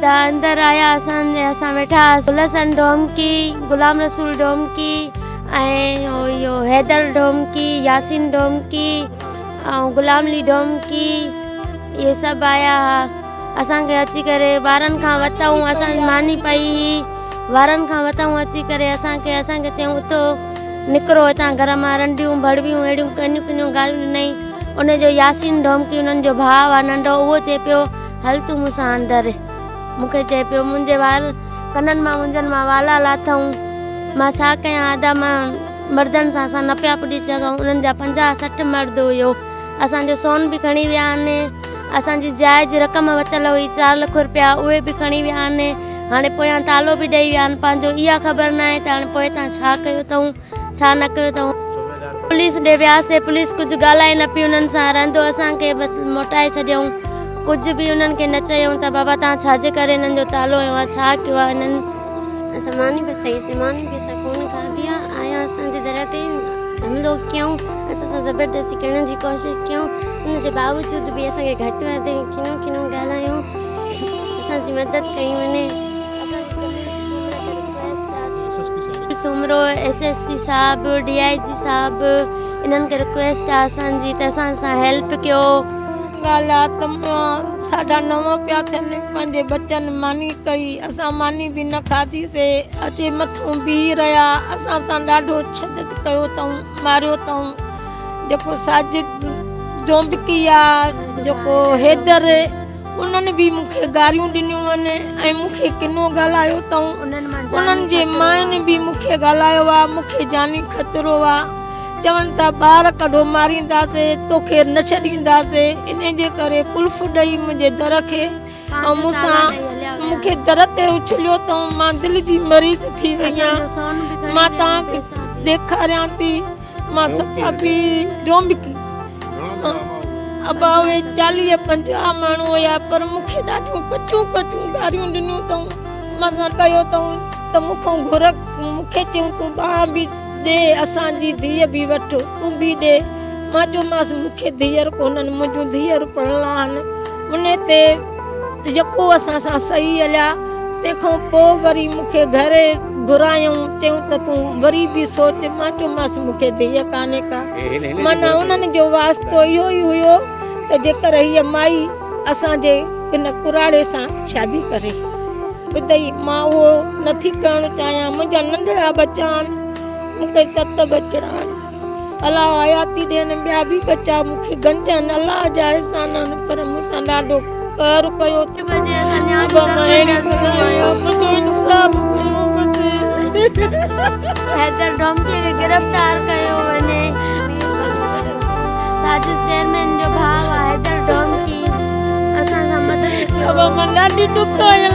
अंदर आया असां वेठा गुलशन डोमकी, गुलाम रसूल डोमकी यो हैदर डोमकी, यासीन डोमकी गुलाम अली डोमकी ये सब आया। असांखे अची करे वारनि खां वतऊं, असां मानी पई वारनि खां वतऊं अची करे असांखे चयूं उतो निकिरो हितां घर मां, रंडियूं भड़वियूं अहिड़ियूं कनियूं कनियूं ॻाल्हियूं ॾिनई। उनजो यासीन डोमकी उन्हनि जो भाउ आहे नंढो, उहो चए पियो हल तूं मूंसां अंदरि। मूंखे चए पियो मुंहिंजे कननि मां मुंहिंजनि मां वाला लाथऊं, मां छा कयां आदा, मां मर्दनि सां असां न पिया पुॼी सघूं। उन्हनि जा 50-60 मर्द हुयो। असांजो सोन बि खणी विया आहिनि, असांजी जाइज़ रक़म वरितल हुई 4 लाख रुपया, उहे बि खणी विया आहिनि। हाणे पोयां तालो बि ॾेई विया आहिनि पंहिंजो, इहा ख़बर न आहे त हाणे पोइ तव्हां छा कयो अथऊं छा न कयो अथऊं। पुलिस ॾे वियासीं, पुलिस कुझु ॻाल्हाए न पई उन्हनि सां, रहंदो असांखे बसि मोटाए छॾियऊं। कुझु बि उन्हनि खे न चयूं त बाबा तव्हां छाजे करे हिननि जो तालो हयो आहे, छा कयो आहे हिननि। असां मानी बि चईसीं, मानी बि असां कोन खाधी आहे, आया असांजे दर ते हमलो कयूं, असां सां ज़बरदस्ती करण जी कोशिशि कयूं। हुनजे बावजूद बि असांखे घटि वधि किनो ॻाल्हायूं, असांजी मदद कई वञे। सुमरो SSP साहब, DIG साहब इन्हनि खे रिक्वेस्ट आहे असांजी त असां सां हेल्प कयो। ॻाल्हि आहे त 9:30 पिया थियनि, पंहिंजे बच्चनि मानी कई, असां मानी बि न खाधीसीं। अचे मथां बीह रहिया, असां सां ॾाढो शदत कयो अथऊं, मारियो अथऊं। जेको साजिद डोमकी आहे, जेको हैदर, उन्हनि बि मूंखे गारियूं ॾिनियूं आहिनि ऐं मूंखे किनो ॻाल्हायो अथऊं। उन्हनि जे माइनि बि मूंखे ॻाल्हायो आहे, मूंखे जानी ख़तरो आहे। चवनि था ॿार कढो मारींदासीं, तोखे न छॾींदासीं। इन जे करे कुल्फ ॾेई मुंहिंजे दर खे ऐं मूंखे दर ते उछलियो अथऊं। मां दिलि जी मरीज़ थी वई आहियां। मां तव्हांखे ॾेखारियां थी, मां सफ़ा डोमकी अबा उहे 40-50 माण्हू हुया, पर मूंखे ॾाढियूं कचूं गारियूं ॾिनियूं अथऊं। मां सां कयो अथऊं त मूंखां घुर, मूंखे चयूं तूं ॿार बि ॾे, असांजी धीअ बि वठ, तूं बि ॾे। मां चयोमांसि मूंखे धीअर कोन्हनि, मुंहिंजूं धीअर पढ़ल आहिनि। उन ते यको असां सां सही हलिया। तंहिंखां पोइ वरी मूंखे घरे घुरायूं, चयूं त तूं वरी बि सोच। मां चयोमांसि मूंखे धीअ कान्हे का। माना उन्हनि जो वास्तो इहो ई हुयो त जेकर हीअ माई असांजे इन कुराड़े सां शादी करे ॿुधई, मां उहो नथी करणु चाहियां। मुंहिंजा नंढड़ा बच्चा आहिनि, मूंखे 7 बचड़ा आहिनि। अलाह हयाती ॾियनि, ॿिया बि बच्चा मूंखे गंजनि, अलाह जा एहसान आहिनि, पर मूंसां ॾाढो कर कयो। हैदर डोमकी खे गिरफ़्तार कयो वञे। साजिद चेयरमैन जो भाउ आहे हैदर डोमकी, असां सां मदद कयो। अब मैं ॾाढी ॾुख आयल।